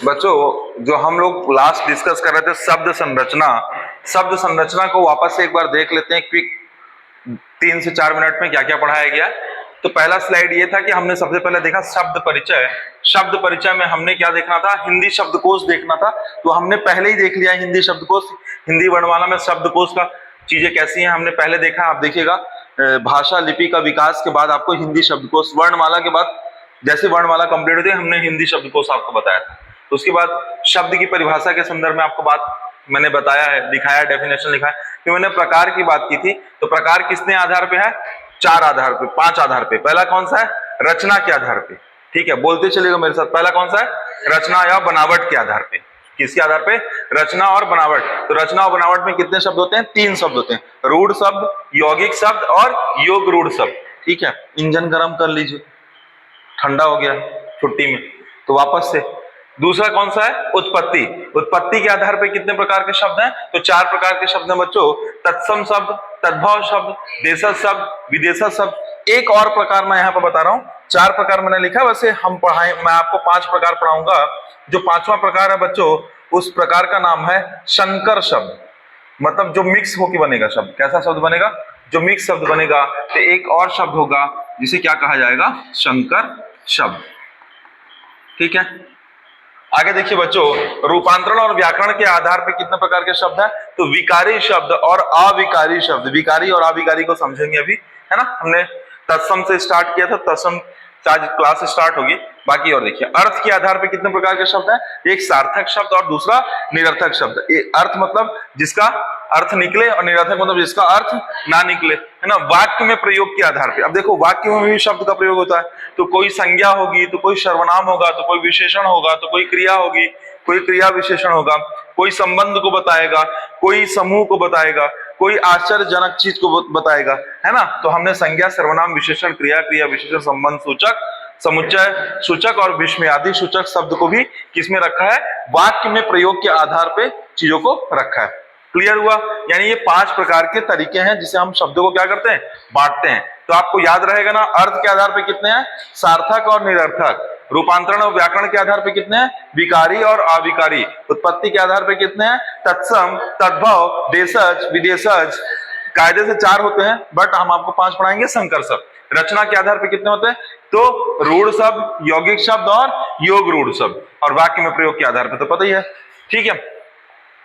बच्चों, जो हम लोग लास्ट डिस्कस कर रहे थे शब्द संरचना को वापस से एक बार देख लेते हैं क्विक 3 से 4 मिनट में क्या क्या पढ़ाया गया। तो पहला स्लाइड ये था कि हमने सबसे पहले देखा शब्द परिचय। शब्द परिचय में हमने क्या देखना था, हिंदी शब्दकोश देखना था। तो हमने पहले ही देख लिया हिंदी शब्दकोश, हिंदी वर्णमाला में शब्दकोश का चीजें कैसी हैं हमने पहले देखा। आप देखिएगा भाषा लिपि का विकास के बाद आपको हिंदी शब्दकोश, वर्णमाला के बाद जैसे वर्णमाला कंप्लीट होती है हमने हिंदी शब्दकोश आपको बताया था। तो उसके बाद शब्द की परिभाषा के संदर्भ में आपको बात मैंने बताया है, दिखाया, डेफिनेशन लिखा है। फिर मैंने प्रकार की बात की थी। तो प्रकार किसने आधार पे है, 4 आधार पे, 5 आधार पे। पहला कौन सा है, रचना के आधार पे। ठीक है, बोलते चलेगा मेरे साथ। पहला कौन सा है, रचना या बनावट के आधार पे। किसके आधार पे, रचना और बनावट। तो रचना और बनावट में कितने शब्द होते हैं, 3 शब्द होते हैं, रूढ़ शब्द, यौगिक शब्द और योग रूढ़ शब्द। ठीक है, इंजन गर्म कर लीजिए, ठंडा हो गया छुट्टी में, तो वापस से। दूसरा कौन सा है, उत्पत्ति। उत्पत्ति के आधार पे कितने प्रकार के शब्द हैं, तो 4 प्रकार के शब्द हैं बच्चों, तत्सम शब्द, तद्भव शब्द, देशज शब्द, विदेशज शब्द। एक और प्रकार मैं यहाँ पर बता रहा हूँ, 4 प्रकार मैंने लिखा, वैसे हम पढ़ाए, मैं आपको 5 प्रकार पढ़ाऊंगा। जो 5वां प्रकार है बच्चों, उस प्रकार का नाम है संकर शब्द। मतलब जो मिक्स होकर बनेगा शब्द। कैसा शब्द बनेगा, जो मिक्स शब्द बनेगा। तो एक और शब्द होगा जिसे क्या कहा जाएगा, संकर शब्द। ठीक है, आगे देखिए बच्चों, रूपांतरण और व्याकरण के आधार पर कितने प्रकार के शब्द हैं, तो विकारी शब्द और अविकारी शब्द। विकारी और अविकारी को समझेंगे अभी, है ना। हमने तत्सम से स्टार्ट किया था, तत्सम आज क्लास स्टार्ट होगी। बाकी और देखिए, अर्थ के आधार पर कितने प्रकार के शब्द हैं, एक सार्थक शब्द और दूसरा निरर्थक शब्द। अर्थ मतलब जिसका अर्थ निकले और निरर्थक मतलब जिसका अर्थ ना निकले, है ना। वाक्य में प्रयोग के आधार पे, अब देखो वाक्य में भी शब्द का प्रयोग होता है। तो कोई संज्ञा होगी, तो कोई सर्वनाम होगा, तो कोई विशेषण होगा, तो कोई क्रिया होगी, कोई क्रिया विशेषण होगा, कोई संबंध को बताएगा, कोई समूह को बताएगा, कोई आश्चर्यजनक चीज को बताएगा, है ना। तो हमने संज्ञा, सर्वनाम, विशेषण, क्रिया, क्रिया विशेषण, संबंध सूचक, समुच्चय सूचक और विस्मयादि सूचक शब्द को भी किसमें रखा है, वाक्य में प्रयोग के आधार पे चीजों को रखा है। क्लियर हुआ। यानी ये 5 प्रकार के तरीके हैं जिसे हम शब्दों को क्या करते हैं, बांटते हैं। तो आपको याद रहेगा ना, अर्थ के आधार पे कितने हैं, सार्थक और निरर्थक। रूपांतरण और व्याकरण के आधार पे कितने हैं, विकारी और अविकारी। उत्पत्ति के आधार पे कितने हैं, तत्सम, तद्भव, देशज, विदेशज। कायदे से 4 होते हैं, बट हम आपको 5 पढ़ाएंगे संकर शब्द। रचना के आधार पे कितने होते हैं, तो रूढ़ शब्द, यौगिक शब्द और योग रूढ़ शब्द। और वाक्य में प्रयोग के आधार पे तो पता ही है। ठीक है,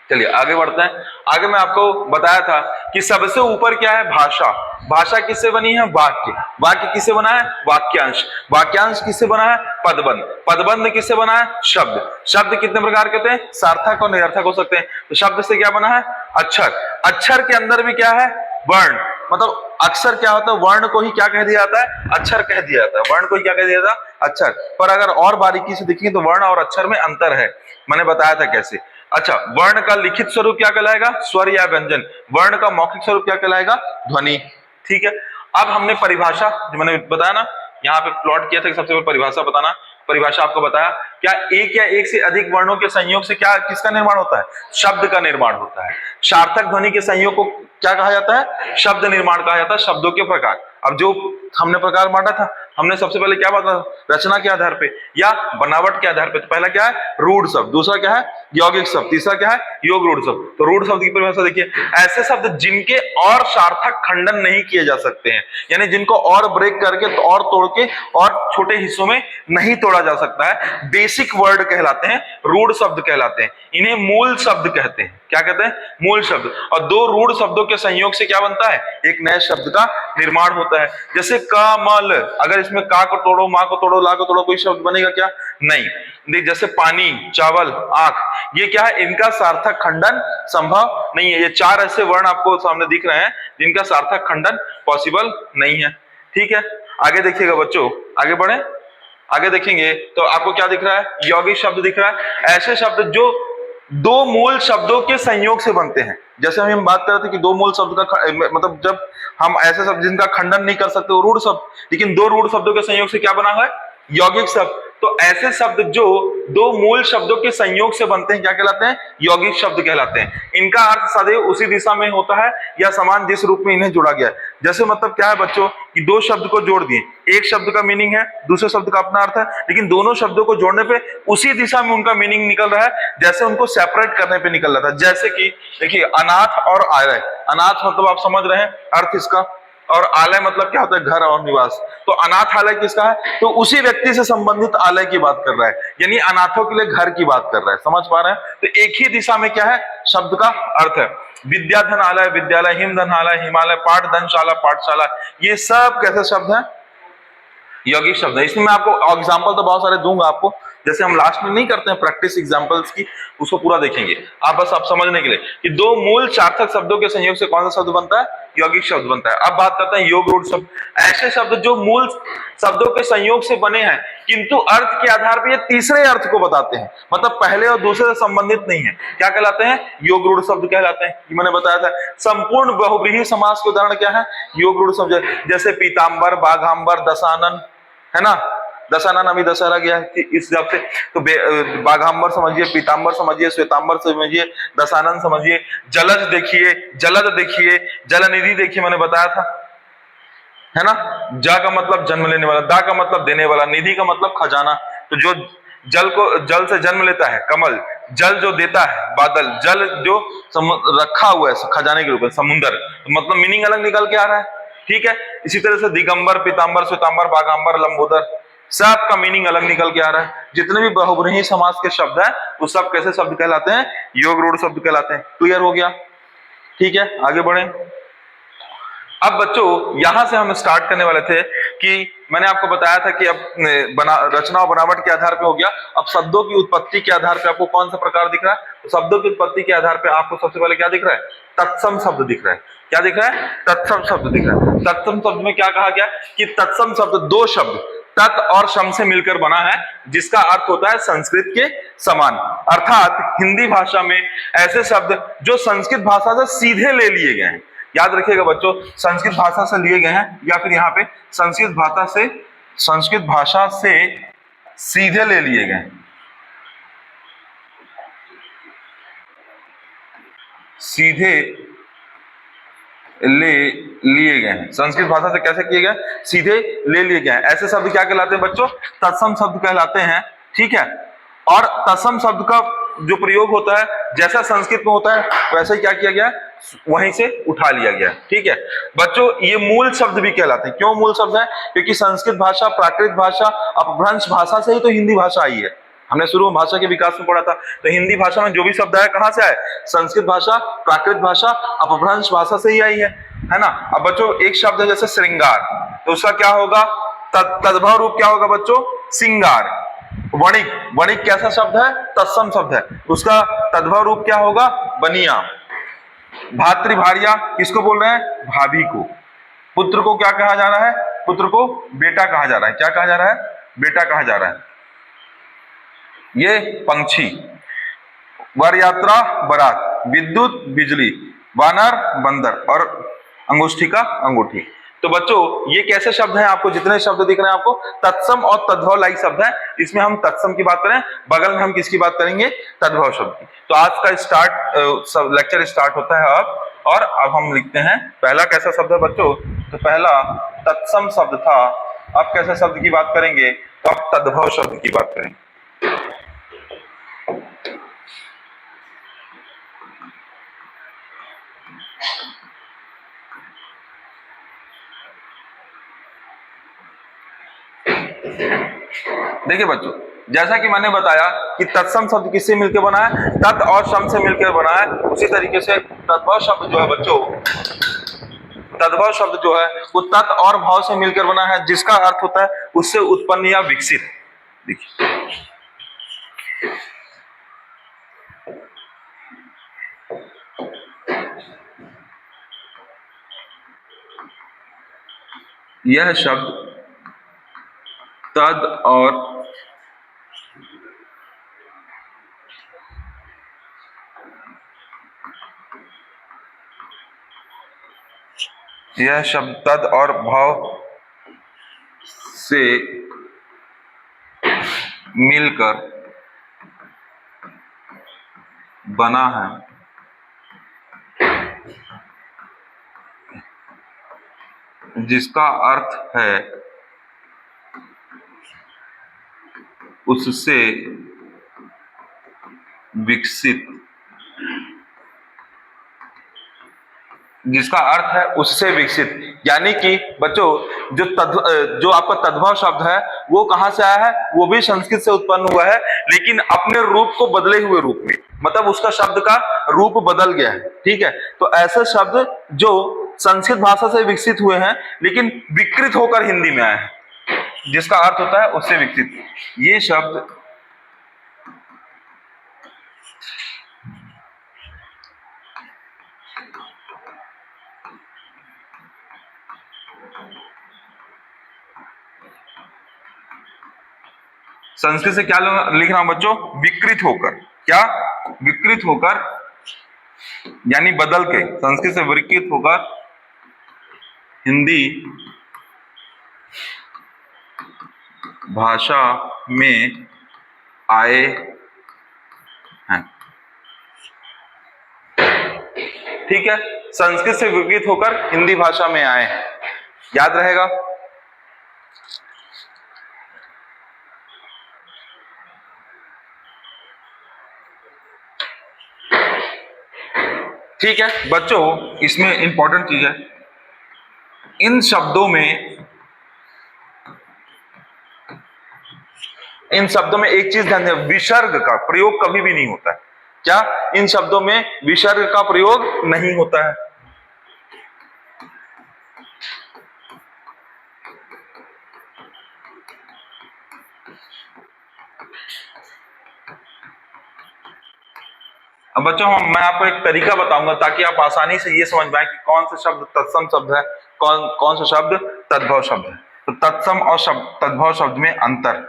चलिए आगे बढ़ते हैं। आगे मैं आपको बताया था कि सबसे ऊपर क्या है, भाषा। भाषा किससे बनी है, वाक्य। वाक्य किससे बना है, वाक्यांश। वाक्यांश किससे बना है, पदबंध। पदबंध किससे बना है, शब्द। शब्द कितने प्रकार के होते हैं, सार्थक और निरर्थक हो सकते हैं। तो शब्द से क्या बना है, अक्षर। अक्षर के अंदर भी क्या है, वर्ण। मतलब अक्षर क्या होता है, वर्ण को ही क्या कह दिया जाता है, अक्षर कह दिया जाता है। वर्ण को ही क्या कह दिया जाता है, अक्षर। पर अगर और बारीकी से देखेंगे तो वर्ण और अक्षर में अंतर है। मैंने बताया था कैसे। अच्छा, वर्ण का लिखित स्वरूप क्या कहलाएगा, स्वर या व्यंजन। वर्ण का मौखिक स्वरूप क्या कहलाएगा, ध्वनि। ठीक है, अब हमने परिभाषा, जो मैंने बताया ना, यहाँ पे प्लॉट किया था कि सबसे पहले परिभाषा बताना। परिभाषा आपको बताया, क्या एक या एक से अधिक वर्णों के संयोग से क्या किसका निर्माण होता है, शब्द का निर्माण होता है। सार्थक ध्वनि के संयोग को क्या कहा जाता है, शब्द निर्माण कहा जाता है, शब्दों के प्रकार। अब जो हमने प्रकार बांटा था, हमने सबसे पहले क्या बांटा, रचना के आधार पे या बनावट के आधार पे। तो पहला क्या है, रूढ़ शब्द, दूसरा क्या है, यौगिक शब्द, तीसरा क्या है, योग रूढ़ शब्द। तो रूढ़ शब्द की परिभाषा देखिए, ऐसे शब्द जिनके और सार्थक खंडन नहीं किए जा सकते हैं, यानी जिनको और ब्रेक करके और तोड़ के और छोटे हिस्सों में नहीं तोड़ा जा सकता है, बेसिक वर्ड कहलाते हैं, रूढ़ शब्द कहलाते हैं। इन्हें मूल शब्द कहते हैं। क्या कहते हैं, मूल शब्द। और 2 रूढ़ शब्दों के संयोग से क्या बनता है, एक नए शब्द का निर्माण होता है। जैसे कमल, अगर इसमें का को तोड़ो, माँ को तोड़ो, ला को तोड़ो, कोई शब्द बनेगा क्या, नहीं। जैसे पानी, चावल, आंख, ये क्या है, इनका सार्थक खंडन संभव नहीं है। ये 4 ऐसे वर्ण आपको सामने दिख रहे हैं जिनका सार्थक खंडन पॉसिबल नहीं है। ठीक है, आगे देखिएगा बच्चों, आगे बढ़े। आगे देखेंगे तो आपको क्या दिख रहा है, यौगिक शब्द दिख रहा है। ऐसे शब्द जो 2 मूल शब्दों के संयोग से बनते हैं। जैसे हम बात कर रहे थे कि 2 मूल शब्द का मतलब जब हम ऐसे शब्द जिनका खंडन नहीं कर सकते वो रूढ़ शब्द, लेकिन 2 रूढ़ शब्दों के संयोग से क्या बना है, यौगिक शब्द। तो ऐसे शब्द जो दो मूल शब्दों के संयोग से बनते हैं क्या कहलाते हैं? यौगिक शब्द कहलाते हैं। इनका अर्थ सदैव उसी दिशा में होता है या समान जिस रूप में इन्हें जोड़ा गया है। जैसे मतलब क्या है बच्चों कि दो शब्द को जोड़ दिए, एक शब्द का मीनिंग है, दूसरे शब्द का अपना अर्थ है, लेकिन दोनों शब्दों को जोड़ने पे उसी दिशा में उनका मीनिंग निकल रहा है जैसे उनको सेपरेट करने पे निकल रहा था। जैसे कि देखिए अनाथ और आलय, अनाथ मतलब आप समझ रहे हैं अर्थ इसका, और आलय मतलब क्या होता है? घर और निवास। तो अनाथालय किसका है? तो उसी व्यक्ति से संबंधित आलय की बात कर रहा है, यानी अनाथों के लिए घर की बात कर रहा है। समझ पा रहे हैं? तो एक ही दिशा में क्या है शब्द का अर्थ है। विद्याधन आलय विद्यालय, हिमधन आलय हिमालय, पाठ धनशाला पाठशाला, ये सब कैसे शब्द हैं? यौगिक शब्द है। इसमें मैं आपको एग्जांपल तो बहुत सारे दूंगा आपको, जैसे हम लास्ट में नहीं करते हैं प्रैक्टिस एग्जांपल्स की, उसको पूरा देखेंगे आप बस आप समझने के लिए कि दो मूल सार्थक शब्दों के संयोग से कौन सा शब्द बनता है? यौगिक शब्द बनता है। अब बात करते हैं योग रूढ़ शब्द। ऐसे शब्द जो मूल शब्दों के संयोग से बने हैं किंतु अर्थ के आधार पर ये तीसरे अर्थ को बताते हैं, मतलब पहले और दूसरे से संबंधित नहीं है, क्या कहलाते हैं? योग रूढ़ शब्द कहलाते हैं। ये मैंने बताया था। संपूर्ण बहुव्रीहि समास के उदाहरण क्या है? योग रूढ़ शब्द, जैसे पीताम्बर, बाघाम्बर, दशानन, है ना? दशानन अभी दशहरा गया है इस हिसाब से, तो बाघाम्बर समझिए, पीताम्बर समझिए, श्वेताम्बर समझिए, दशानन समझिए। जलज देखिए, जलद देखिए, जलनिधि देखिए, मैंने बताया था, है ना? जा का मतलब जन्म लेने वाला, दा का मतलब देने वाला, निधि का मतलब खजाना। तो जो जल से जन्म लेता है कमल, जल जो देता है बादल, जल जो रखा हुआ है खजाने के रूप में समुंदर, तो मतलब मीनिंग अलग निकल के आ रहा है। ठीक है, इसी तरह से दिगंबर, पीताम्बर, श्वेताम्बर, बाघाम्बर, लंबोदर, सब का मीनिंग अलग निकल के आ रहा है। जितने भी बहुव्रीहि समास के शब्द हैं वो सब कैसे शब्द कहलाते हैं? योग रूढ़ शब्द कहलाते हैं। क्लियर हो गया? ठीक है, आगे बढ़े। अब बच्चों यहां से हम स्टार्ट करने वाले थे कि मैंने आपको बताया था कि अब रचना और बनावट के आधार पे हो गया। अब शब्दों की उत्पत्ति के आधार पे आपको कौन सा प्रकार दिख रहा है? तो शब्दों की उत्पत्ति के आधार पे आपको सबसे पहले क्या दिख रहा है? तत्सम शब्द दिख रहा है। क्या दिख रहा है? तत्सम शब्द दिख रहा है। तत्सम शब्द में क्या कहा गया कि तत्सम शब्द दो शब्द तत् और शम से मिलकर बना है, जिसका अर्थ होता है संस्कृत के समान। अर्थात हिंदी भाषा में ऐसे शब्द जो संस्कृत भाषा से सीधे ले लिए गए हैं। याद रखिएगा बच्चों, संस्कृत भाषा से लिए गए हैं या फिर यहाँ पे संस्कृत भाषा से सीधे ले लिए गए, सीधे ले लिए गए हैं। संस्कृत भाषा से कैसे किए गए? सीधे ले लिए गए हैं। ऐसे शब्द क्या कहलाते हैं बच्चों? तत्सम शब्द कहलाते हैं। ठीक है, और तत्सम शब्द का जो प्रयोग होता है जैसा संस्कृत में होता है वैसे ही क्या किया गया? वहीं से उठा लिया गया। ठीक है बच्चों, ये मूल शब्द भी कहलाते हैं। क्यों मूल शब्द है? क्योंकि संस्कृत भाषा, प्राकृत भाषा, अपभ्रंश भाषा से ही तो हिंदी भाषा आई है। हमने शुरू में भाषा के विकास में पढ़ा था, तो हिंदी भाषा में जो भी शब्द आया कहां से आए? संस्कृत भाषा, प्राकृत भाषा, अपभ्रंश भाषा से ही आई है ना? अब बच्चों एक शब्द है जैसे श्रृंगार, तो उसका क्या होगा? तद्भव रूप क्या होगा बच्चों? सिंगार। वणिक, वणिक कैसा शब्द है? तत्सम शब्द है, उसका तद्भव रूप क्या होगा? बनिया। भातृ भार्या किसको बोल रहे हैं? भाभी को। पुत्र को क्या कहा जा रहा है? पुत्र को बेटा कहा जा रहा है। क्या कहा जा रहा है? बेटा कहा जा रहा है। ये पंक्षी, वर यात्रा बारात, विद्युत बिजली, वानर बंदर, और अंगुष्ठी का अंगूठी। तो बच्चों ये कैसे शब्द हैं? आपको जितने शब्द दिख रहे हैं आपको तत्सम और तद्भव लाई शब्द है। इसमें हम तत्सम की बात करें, बगल में हम किसकी बात करेंगे? तद्भव शब्द की। तो आज का लेक्चर स्टार्ट होता है अब, और अब हम लिखते हैं पहला कैसा शब्द है बच्चों? तो पहला तत्सम शब्द था। अब कैसे शब्द की बात करेंगे? तो अब तद्भव शब्द की बात करेंगे। देखिए बच्चों, जैसा कि मैंने बताया कि तत्सम शब्द किससे मिलकर बना है? तत् और शम से मिलकर बना है। उसी तरीके से तद्भव शब्द जो है बच्चों, तद्भव शब्द जो है वो तत् और भाव से मिलकर बना है, जिसका अर्थ होता है उससे उत्पन्न या विकसित। देखिए यह शब्द तद और यह शब्द तद और भाव से मिलकर बना है, जिसका अर्थ है उससे विकसित, जिसका अर्थ है उससे विकसित। यानी कि बच्चों जो आपका तद्भव शब्द है वो कहां से आया है, वो भी संस्कृत से उत्पन्न हुआ है, लेकिन अपने रूप को बदले हुए रूप में, मतलब उसका शब्द का रूप बदल गया है। ठीक है, तो ऐसे शब्द जो संस्कृत भाषा से विकसित हुए हैं लेकिन विकृत होकर हिंदी में आए हैं, जिसका अर्थ होता है उससे विकसित, ये शब्द संस्कृत से क्या लिख रहा हूं बच्चों, विकृत होकर, क्या विकृत होकर, यानी बदल के, संस्कृत से विकृत होकर हिंदी भाषा में आए हैं। ठीक है, संस्कृत से विकृत होकर हिंदी भाषा में आए हैं, याद रहेगा। ठीक है बच्चों, इसमें इंपॉर्टेंट चीज है, इन शब्दों में एक चीज ध्यान दें, विसर्ग का प्रयोग कभी भी नहीं होता है। क्या इन शब्दों में विसर्ग का प्रयोग नहीं होता है? अब बच्चों मैं आपको एक तरीका बताऊंगा ताकि आप आसानी से ये समझ पाए कि कौन सा शब्द तत्सम शब्द है, कौन सा शब्द तद्भव शब्द है। तो तत्सम और तद्भव शब्द में अंतर,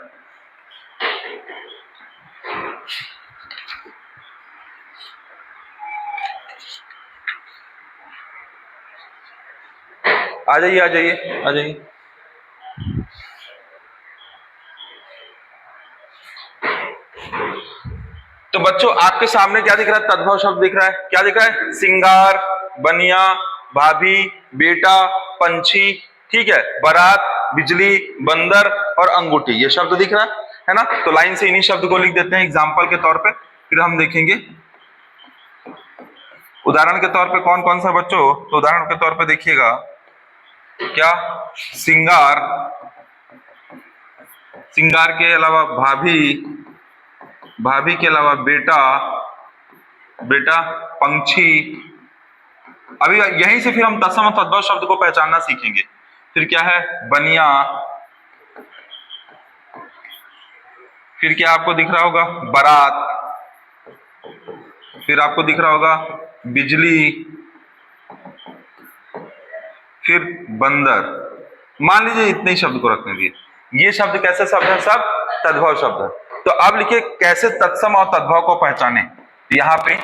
आ जाइए आ जाइए आ जाइए। तो बच्चों आपके सामने क्या दिख रहा है, तद्भव शब्द दिख रहा है, क्या दिख रहा है, सिंगार, बनिया, भाभी, बेटा, पंछी, ठीक है, बारात, बिजली, बंदर और अंगूठी, ये शब्द दिख रहा है ना। तो लाइन से इन्हीं शब्द को लिख देते हैं एग्जाम्पल के तौर पे, फिर हम देखेंगे उदाहरण के तौर पे कौन कौन सा बच्चों। तो उदाहरण के तौर पे देखिएगा, क्या सिंगार, सिंगार के अलावा भाभी, भाभी के अलावा बेटा, बेटा पंछी। अभी यहीं से फिर हम तत्सम और तद्भव शब्द को पहचानना सीखेंगे। फिर क्या है, बनिया, फिर क्या आपको दिख रहा होगा, बारात, फिर आपको दिख रहा होगा बिजली, फिर बंदर। मान लीजिए इतने ही शब्द को रखने दिए, ये शब्द कैसे शब्द है, सब तद्भव शब्द है। तो अब लिखिए कैसे तत्सम और तद्भव को पहचाने। यहां पे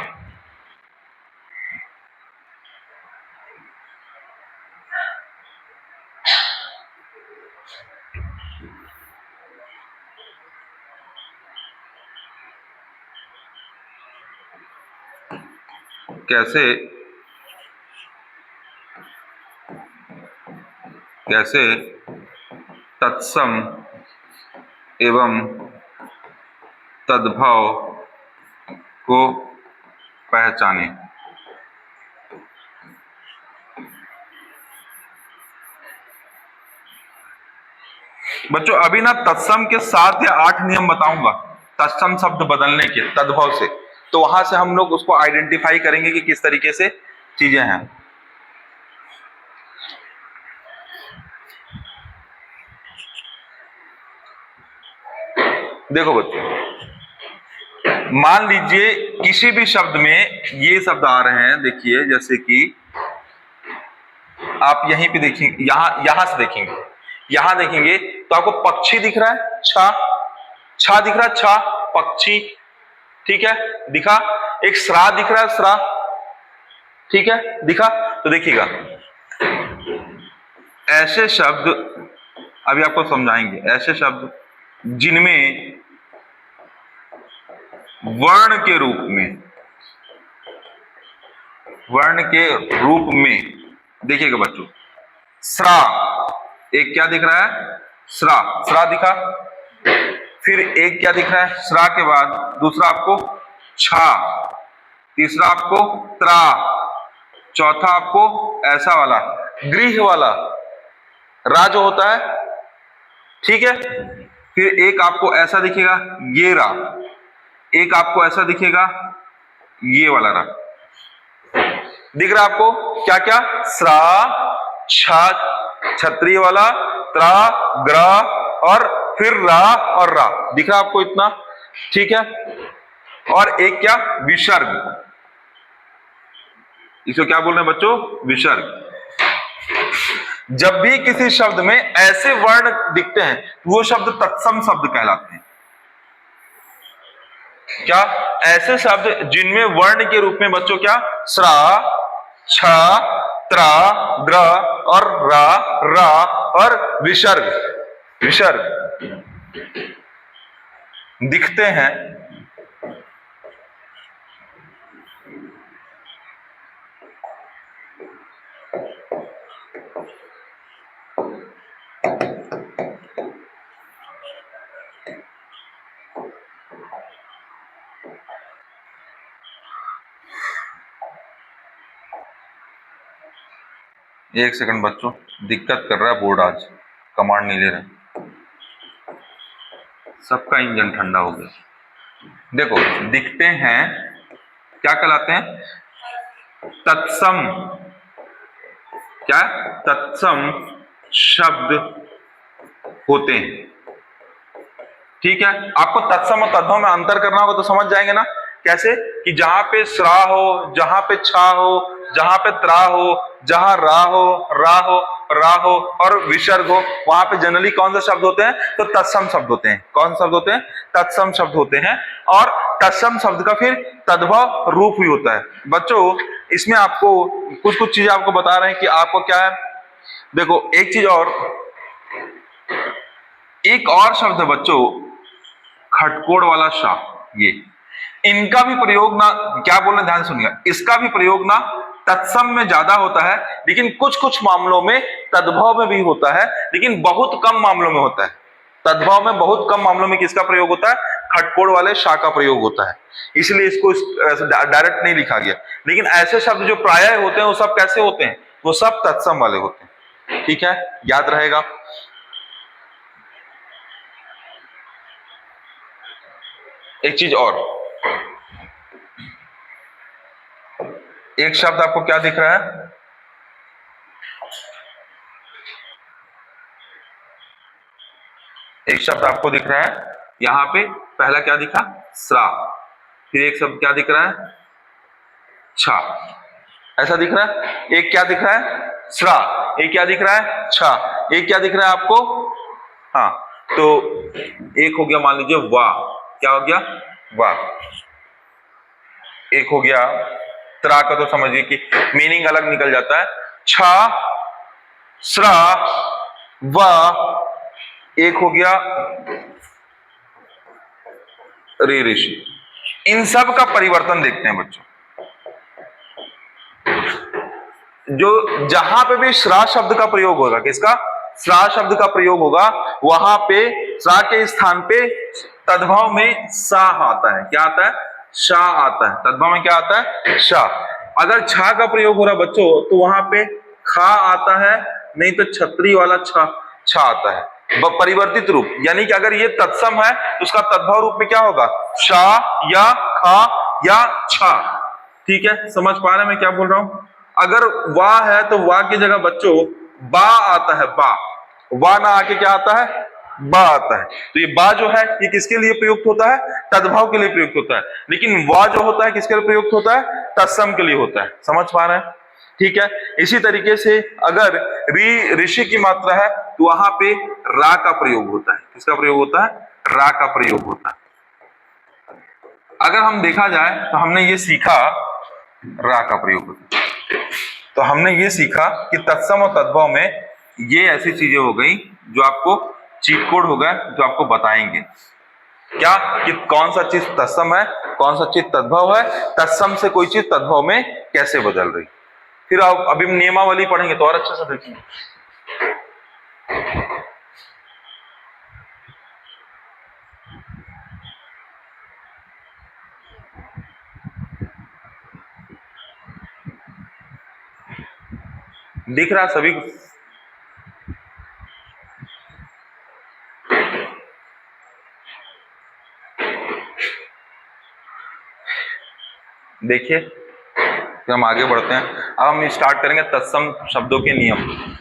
कैसे कैसे तत्सम एवं तद्भव को पहचाने। बच्चों अभी ना तत्सम के 7 या 8 नियम बताऊंगा तत्सम शब्द बदलने के तद्भव से, तो वहां से हम लोग उसको आइडेंटिफाई करेंगे कि किस तरीके से चीजें हैं। देखो बच्चों, मान लीजिए किसी भी शब्द में ये शब्द आ रहे हैं, देखिए जैसे कि आप यहीं पे देखेंगे, यहां से देखेंगे, यहां देखेंगे तो आपको पक्षी दिख रहा है, छा, छा दिख रहा है, छा पक्षी, ठीक है, दिखा। एक श्रा दिख रहा है, श्रा, ठीक है, दिखा। तो देखिएगा ऐसे शब्द अभी आपको समझाएंगे, ऐसे शब्द जिनमें वर्ण के रूप में, वर्ण के रूप में देखिएगा बच्चों, स्रा, एक क्या दिख रहा है, स्रा, स्रा दिखा, फिर एक क्या दिख रहा है, स्रा के बाद दूसरा आपको छा, तीसरा आपको त्रा, चौथा आपको ऐसा वाला गृह वाला रा जो होता है, ठीक है। फिर एक आपको ऐसा दिखेगा ये रा, एक आपको ऐसा दिखेगा ये वाला रा, दिख रहा है आपको क्या क्या, स्रा, छा क्षत्रिय वाला, त्रा, ग्रा और फिर रा और रा, दिख रहा है आपको इतना, ठीक है। और एक क्या, विसर्ग, इसको क्या बोल रहे हैं बच्चों, विसर्ग। जब भी किसी शब्द में ऐसे वर्ण दिखते हैं वो शब्द तत्सम शब्द कहलाते हैं। क्या, ऐसे शब्द जिनमें वर्ण के रूप में बच्चों क्या, स्रा, छ, त्रा, ग्र और रा, रा और विसर्ग, विसर्ग दिखते हैं। एक सेकंड बच्चों, दिक्कत कर रहा है बोर्ड, आज कमांड नहीं ले रहा, सबका इंजन ठंडा हो गया। देखो, दिखते हैं क्या कहलाते हैं, तत्सम, क्या, तत्सम शब्द होते हैं, ठीक है। आपको तत्सम और तद्भव में अंतर करना होगा तो समझ जाएंगे ना, कैसे कि जहां पे स्रा हो, जहां पे छा हो, जहां पे त्रा हो, जहां रा हो, रा हो, रा हो और विसर्ग हो, वहां पे जनरली कौन सा शब्द होते हैं, तो तत्सम शब्द होते हैं। कौन शब्द होते हैं, तत्सम शब्द होते हैं। और तत्सम शब्द का फिर तद्भव रूप भी होता है। बच्चों इसमें आपको कुछ कुछ चीजें आपको बता रहे हैं कि आपको क्या है, देखो एक चीज और, एक और शब्द है बच्चों, खटकोड़ वाला शा, ये इनका भी प्रयोग ना, क्या बोल रहे ध्यान सुनिएगा, इसका भी प्रयोग ना तत्सम में ज्यादा होता है, लेकिन कुछ कुछ मामलों में तद्भव में भी होता है, लेकिन बहुत कम मामलों में होता है। तद्भव में बहुत कम मामलों में किसका प्रयोग होता है, खटकोड़ वाले शा का प्रयोग होता है, इसलिए इसको डायरेक्ट नहीं लिखा गया। लेकिन ऐसे शब्द जो प्रायः होते हैं वो सब कैसे होते हैं, वो सब तत्सम वाले होते हैं, ठीक है, याद रहेगा। एक चीज और, एक शब्द आपको क्या दिख रहा है, एक शब्द आपको दिख रहा है यहां पे, पहला क्या दिखा, स्रा, फिर एक शब्द क्या दिख रहा है, छा, ऐसा दिख रहा है। एक क्या दिख रहा है, स्रा, एक क्या दिख रहा है, छा, एक क्या दिख रहा है आपको, हाँ, तो एक हो गया मान लीजिए वाह, क्या हो गया, वाह। एक हो गया त्रा का, तो समझिए कि मीनिंग अलग निकल जाता है, छा, स्रा, वाह, एक हो गया रे ऋषि। इन सब का परिवर्तन देखते हैं बच्चों, जो जहां पे भी श्रा शब्द का प्रयोग होगा, किसका, श्रा शब्द का प्रयोग होगा, वहां पे श्रा के स्थान पे तद्भव में सा आता है, क्या आता है, शा आता है, तद्भव में क्या आता है, शा। अगर छा का प्रयोग हो रहा बच्चों तो वहां पे खा आता है, नहीं तो छत्री वाला छा आता है, परिवर्तित रूप, यानी कि अगर ये तत्सम है तो उसका तद्भव रूप में क्या होगा, शा या खा या छा, ठीक है, समझ पा रहे हैं मैं क्या बोल रहा हूं। अगर वाह है तो वाह की जगह बच्चों बा आता है, बा, वाह ना आके क्या आता है, बा आता है। तो ये बा जो है ये किसके लिए प्रयुक्त होता है, तद्भव के लिए प्रयुक्त होता है, लेकिन वाह जो होता है किसके लिए प्रयुक्त होता है, तत्सम के लिए होता है, समझ पा रहे हैं, ठीक है। इसी तरीके से अगर ऋषि की मात्रा है तो वहां पे रा का प्रयोग होता है, किसका प्रयोग होता है, रा का प्रयोग होता है। अगर हम देखा जाए तो हमने ये सीखा, रा का प्रयोग होता है, तो हमने ये सीखा कि तत्सम और तद्भव में ये ऐसी चीजें हो गई जो आपको चीट कोड हो गए, जो आपको बताएंगे, क्या कि कौन सा चीज तत्सम है, कौन सा चीज तद्भव है, तत्सम से कोई चीज तद्भव में कैसे बदल रही। फिर आप अभी हम नियमावली पढ़ेंगे तो और अच्छे से देखेंगे। दिख रहा सभी को? देखिए फिर हम आगे बढ़ते हैं। अब हम स्टार्ट करेंगे तत्सम शब्दों के नियम।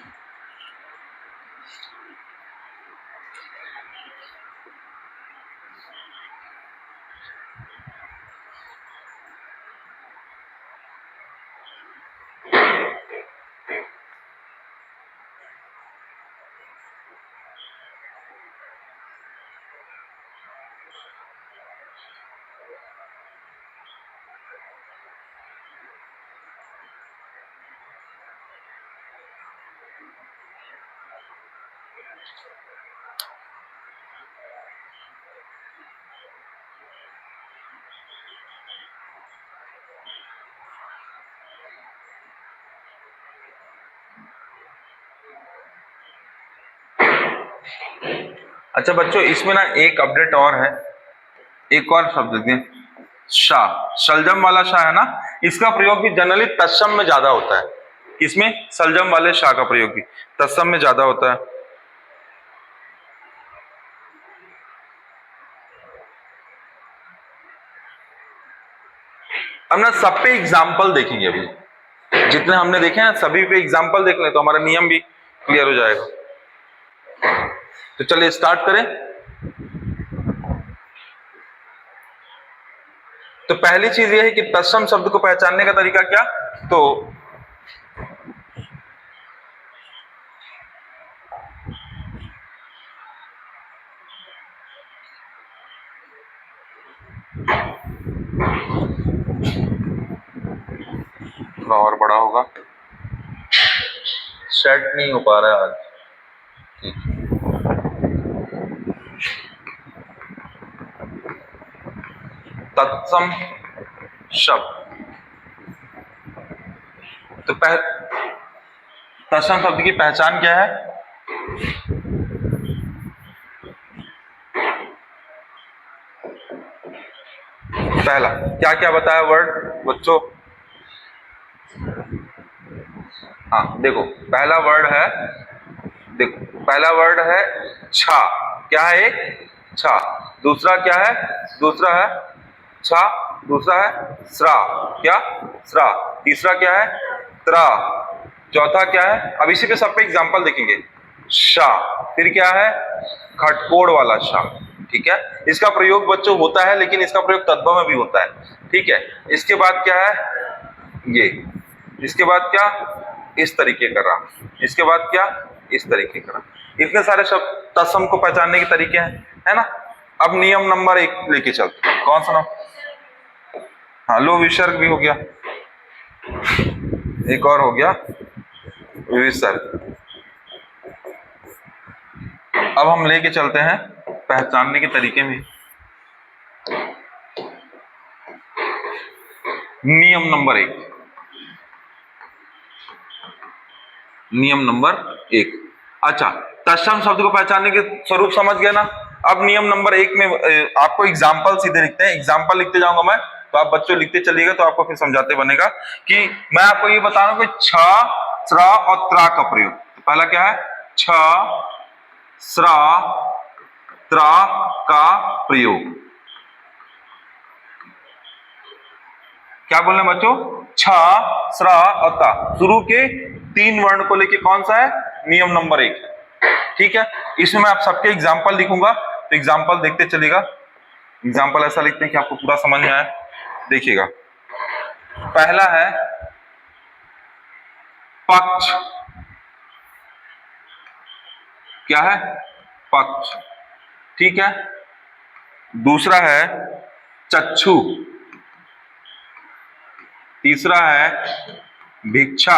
अच्छा बच्चों, इसमें ना एक अपडेट और है, एक और शब्द देखिए, शाह, शलजम वाला शाह है ना, इसका प्रयोग भी जनरली तत्सम में ज्यादा होता है। किसमें? शलजम वाले शाह का प्रयोग भी तत्सम में ज्यादा होता है। अब ना सब पे एग्जाम्पल देखेंगे, अभी जितने हमने देखे हैं सभी पे एग्जाम्पल देख ले तो हमारा नियम भी क्लियर हो जाएगा। तो चलिए स्टार्ट करें। तो पहली चीज यह है कि तत्सम शब्द को पहचानने का तरीका क्या, तो थोड़ा और बड़ा होगा, सेट नहीं हो पा रहा है आज। तत्सम शब्द, तो तत्सम शब्द की पहचान क्या है? पहला क्या क्या बताया वर्ड बच्चों? हाँ देखो, पहला वर्ड है, देखो पहला वर्ड है छा। क्या है? एक छा। दूसरा क्या है? दूसरा है छा। दूसरा है स्रा। क्या? स्रा। तीसरा क्या है? त्रा। चौथा क्या है? अब इसी पे सब पे एग्जांपल देखेंगे। शा। फिर क्या है? खटकोड़ वाला शा। ठीक है, इसका प्रयोग बच्चों होता है, लेकिन इसका प्रयोग तद्भव में भी होता है। ठीक है, इसके बाद क्या है? ये, इसके बाद क्या? इस तरीके का रहा। इसके बाद क्या? इस तरीके का रहा। इतने सारे शब्द तत्सम को पहचानने के तरीके हैं, है ना। अब नियम नंबर 1 लेके चलते हैं। कौन सा नाम? हाँ, लो विसर्ग भी हो गया, एक और हो गया विसर्ग। अब हम लेके चलते हैं पहचानने के तरीके में। नियम नंबर 1, नियम नंबर 1। अच्छा, तत्सम शब्द को पहचानने के स्वरूप समझ गया ना। अब नियम नंबर 1 में आपको एग्जाम्पल सीधे लिखते हैं, एग्जाम्पल लिखते जाऊंगा मैं, तो आप बच्चों लिखते चलिएगा, तो आपको फिर समझाते बनेगा कि मैं आपको ये बता रहा हूं कि छ, स्रा और त्रा का प्रयोग। तो पहला क्या है? छ, स्रा, त्रा का प्रयोग। क्या बोल रहे हैं बच्चों? छ, स्रा और ता, शुरू के 3 वर्ण को लेके कौन सा है? नियम नंबर 1। ठीक है, इसमें मैं आप सबके एग्जाम्पल लिखूंगा, तो एग्जाम्पल देखते चलिएगा। एग्जाम्पल ऐसा लिखते हैं कि आपको पूरा समझ में आए। देखिएगा, पहला है पक्ष। क्या है? पक्ष। ठीक है, दूसरा है चक्षु। तीसरा है भिक्षा।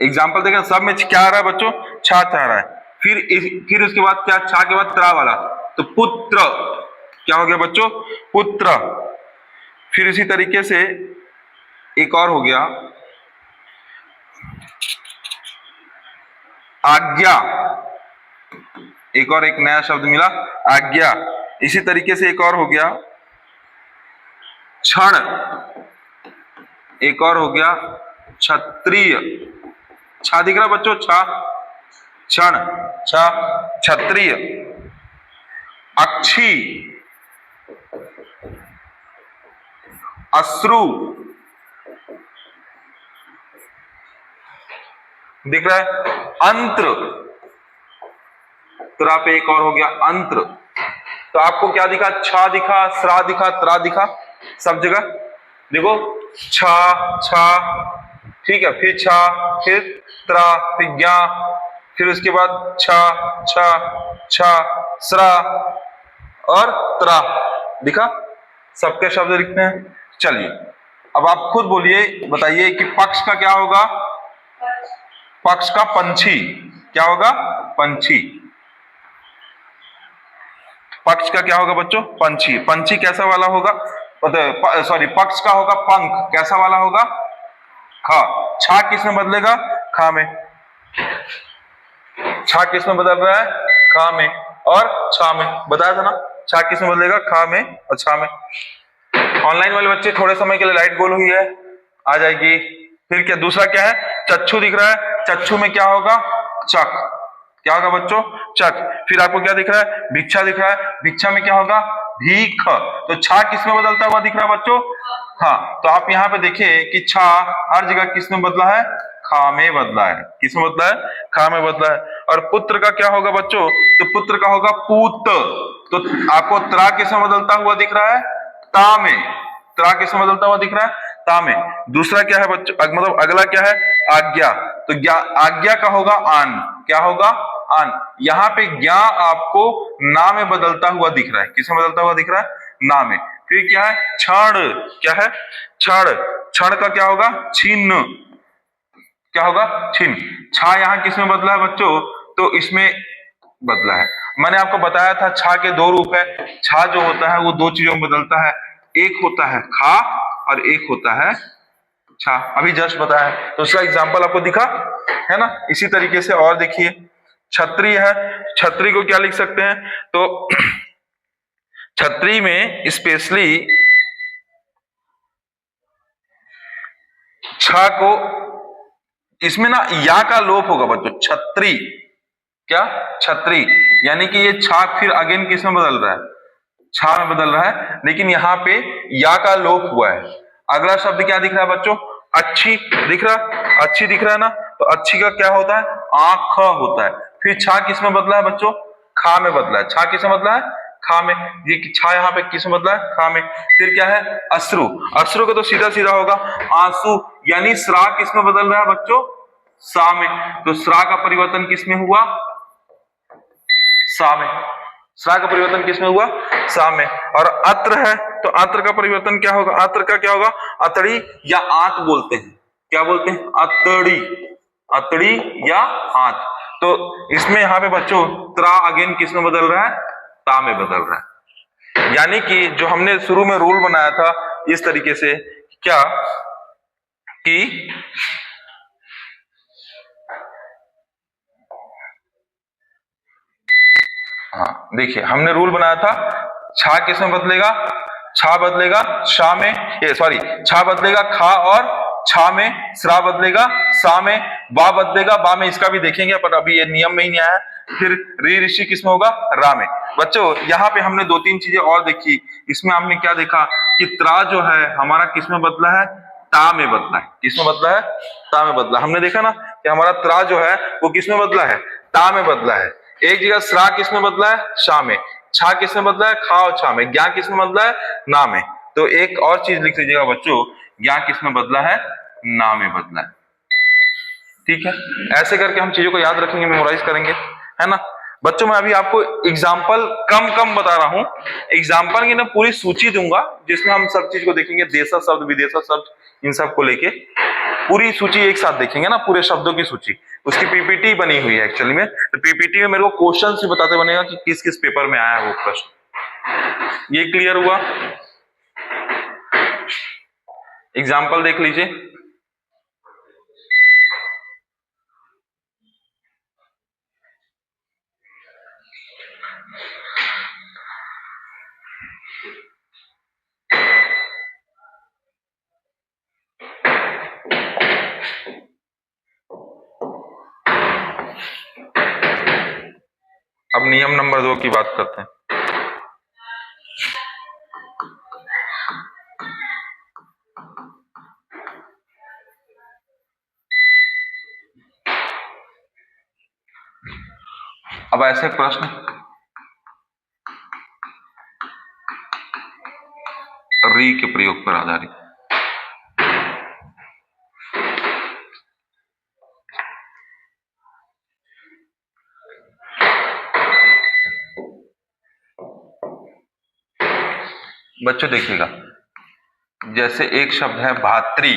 एग्जाम्पल देखें, सब में क्या आ रहा है बच्चों? छा आ रहा है। फिर उसके बाद क्या? छा के बाद त्रा वाला, तो पुत्र क्या हो गया बच्चों, पुत्र। फिर इसी तरीके से एक और हो गया आज्ञा, एक और एक नया शब्द मिला आज्ञा। इसी तरीके से एक और हो गया क्षण, एक और हो गया क्षत्रिय, छा दिख रहा बच्चों, छा, क्षण, छा, क्षत्रिय। अक्षी, अश्रु दिख रहा है, अंत्र, त्रा पे एक और हो गया अंत्र। तो आपको क्या दिखा, छा दिखा, श्रा दिखा, त्रा दिखा, सब जगह देखो छा, छा, ठीक है, फिर छा, फिर त्रा, फिर ज्ञा, फिर उसके बाद छा, छा, छा, श्रा और त्रा दिखा, सबके शब्द लिखते हैं। चलिए अब आप खुद बोलिए, बताइए कि पक्ष का क्या होगा, पक्ष का पंछी क्या होगा, पंछी। पक्ष का क्या होगा बच्चों, पंछी। पंछी कैसा वाला होगा, सॉरी पक्ष का होगा पंख, कैसा वाला होगा, खा। छा किस में बदलेगा, खा में। छा किस में बदल रहा है, खा में और छा में, बताया था ना, छा किस में बदलेगा, खा में और छा में। ऑनलाइन वाले बच्चे थोड़े समय के लिए लाइट गोल हुई है, आ जाएगी। फिर क्या दूसरा क्या है, चक्षु दिख रहा है, चक्षु में क्या होगा, चक, क्या होगा बच्चों, चक। फिर आपको क्या दिख रहा है, भिक्षा दिख रहा है, भिक्षा में क्या होगा, भीख। तो छा किस में बदलता हुआ दिख रहा है बच्चों, हाँ। तो आप यहाँ पे देखिए कि छा हर जगह किस में बदला है, खा में बदला है, किस में बदला है, खा में बदला है। और पुत्र का क्या होगा बच्चों, तो पुत्र का होगा पूत। तो आपको त्रा किस में बदलता हुआ दिख रहा है, ता में, त्रा किस में बदलता हुआ दिख रहा है, ता में। दूसरा क्या है बच्चों, मतलब अगला क्या है, आज्ञा। तो आज्ञा का होगा आन, क्या होगा, आन। यहाँ पे ज्ञा आपको ना में बदलता हुआ दिख रहा है, किस में बदलता हुआ दिख रहा है, ना में। फिर क्या है, क्षण, क्या है, क्षण। क्षण का क्या होगा, छिन्न, क्या होगा, छिन्न। छा यहाँ किस में बदला है बच्चों, तो इसमें बदला है। मैंने आपको बताया था छा के दो रूप है, छा जो होता है वो दो चीजों में बदलता है, एक होता है खा और एक होता है छा, अभी जस्ट बताया। तो उसका एग्जाम्पल आपको दिखा है ना। इसी तरीके से और देखिए, क्षत्रिय है, क्षत्रिय को क्या लिख सकते हैं, तो क्षत्रिय में स्पेशली छा को, इसमें ना या का लोप होगा बच्चों, छत्री, क्या, छत्री। यानी कि ये छा फिर अगेन किस में बदल रहा है, छा में बदल रहा है, लेकिन यहाँ पे या का लोप हुआ है। अगला शब्द क्या दिख रहा है बच्चों, अच्छी दिख रहा, अच्छी दिख रहा है ना। तो अच्छी का क्या होता है, आंख होता है। फिर छा किस में बदला है बच्चों, खा में बदला है। छा किस में बदला है, खा में। ये छा यहाँ पे किस में बदला है, खा में। फिर क्या है, अश्रु, अश्रु का तो सीधा सीधा होगा आंसू, यानी श्रा किस में बदल रहा है बच्चों, सा में। तो श्रा का परिवर्तन किस में हुआ, सा में। श्रा का परिवर्तन किस में हुआ, सा में। और अत्र है, तो अत्र का परिवर्तन क्या होगा, अत्र का क्या होगा, अतड़ी या आंत बोलते हैं, क्या बोलते हैं, अतड़ी, अतड़ी या आंत। तो इसमें यहाँ पे बच्चों त्रा अगेन किस में बदल रहा है, ता में बदल रहा है। यानी कि जो हमने शुरू में रूल बनाया था इस तरीके से, क्या कि हाँ देखिए, हमने रूल बनाया था, छा किस में बदलेगा, छा बदलेगा शा में, ये सॉरी, छा बदलेगा खा और छा में, श्रा बदलेगा सा में, बा बदलेगा बा में, इसका भी देखेंगे पर अभी ये नियम में ही नहीं आया। फिर री ऋषि किस में होगा, रा में। बच्चों यहाँ पे हमने दो तीन चीजें और देखी। इसमें हमने क्या देखा कि त्रा जो है हमारा किस में बदला है, ता में बदला है। किस में बदला है, ता में बदला। हमने देखा ना कि हमारा त्रा जो है वो किस में बदला है, ता में बदला है। एक जगह श्रा किस में बदला है, शा में। छा किस में बदला है, खा और छा में। ज्ञा किस में बदला है, ना में। तो एक और चीज लिख लीजिएगा बच्चों, ज्ञा किस में बदला है, ना में बदला है। ठीक है, ऐसे करके हम चीजों को याद रखेंगे, मेमोराइज करेंगे, है ना बच्चों। मैं अभी आपको एग्जाम्पल कम कम बता रहा हूं, एग्जाम्पल की ना पूरी सूची दूंगा जिसमें हम सब चीज को देखेंगे, देशा शब्द, विदेशा शब्द, इन सब को लेके। पूरी सूची एक साथ देखेंगे ना, पूरे शब्दों की सूची, उसकी पीपीटी बनी हुई है एक्चुअली में। तो पीपीटी में मेरे को क्वेश्चन भी बताते बनेगा कि किस किस पेपर में आया है वो प्रश्न। ये क्लियर हुआ? एग्जाम्पल देख लीजिए। अब नियम नंबर 2 की बात करते हैं। अब ऐसे प्रश्न री के प्रयोग पर आधारित। बच्चों देखिएगा, जैसे एक शब्द है भातृ,